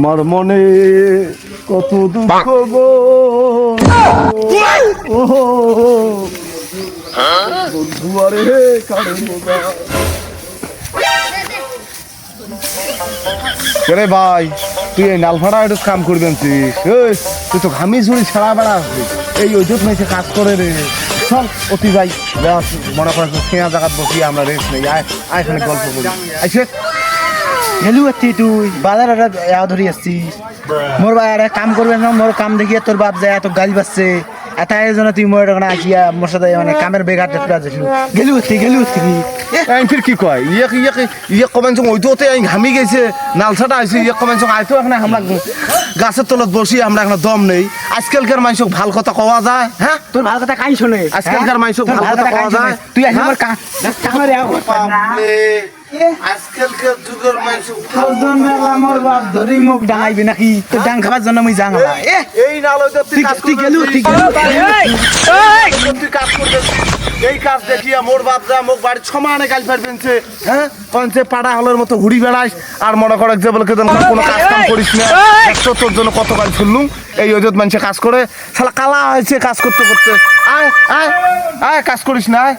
আমার মনে কত দুঃখ গো বন্ধু আরে কারে মোগা রে ভাই তুই এই নালফাড়া একটু কাম করবেন তুই তো ঘামি ঝুড়ি ছাড়া বেড়া এই ওইজত নাইছে কাজ করে রে চল অতি যাই মনে করেন খেয়া জায়গাত বসি আমরা রেস্ট নেই আয় আয় এখানে গল্প করি আইসে হেলু আছি তুই বাজার ধরি আসছিস মোর ভাই আরে কাম করবে না মোর কাম দেখিয়ে তোর বাপ যায় এত গালি বাজছে এত আয়োজন তুই মোর ওখানে আসিয়া মোর সাথে মানে কামের বেগার দেখতে আসছিস গেলু ফির কি কয় ইয়ে কমেন্ট ওইটোতে ঘামি গেছে নালসাটা আইছে ইয়ে কমেন্ট আইতো এখানে আমরা গাছের তলত বসি আমরা এখানে দম নেই আজকালকার মানুষ ভাল কথা কওয়া যায় হ্যাঁ তোর ভালো কথা কাই শোনে আজকালকার মানুষ ভাল কথা কওয়া যায় তুই আসি মোর কামের আজকালকার যুগের মানুষ মোর বাপ ধরি মুখ ডাঙাইবি নাকি তোর ডাং খাবার জন্য মুই যাং এই নালইতে তুই কাজ তুই গেলু তুই কাজ করছিস এই কাজ দেখিয়া মোর বাপ যা মোক বাড়ি সমানে গাল ফেলবেনছে হ্যাঁ পঞ্চে পাড়া হলের মতো ঘুরি বেড়াইস আর মনে করে যে বলে কোনো কাজ কাম করিস না একশো তোর জন্য কত গাল শুনলুম এই ওজত মানুষে কাজ করে শালা কালা হয়েছে কাজ করতে করতে আয় আয় আয় কাজ করিস না আয়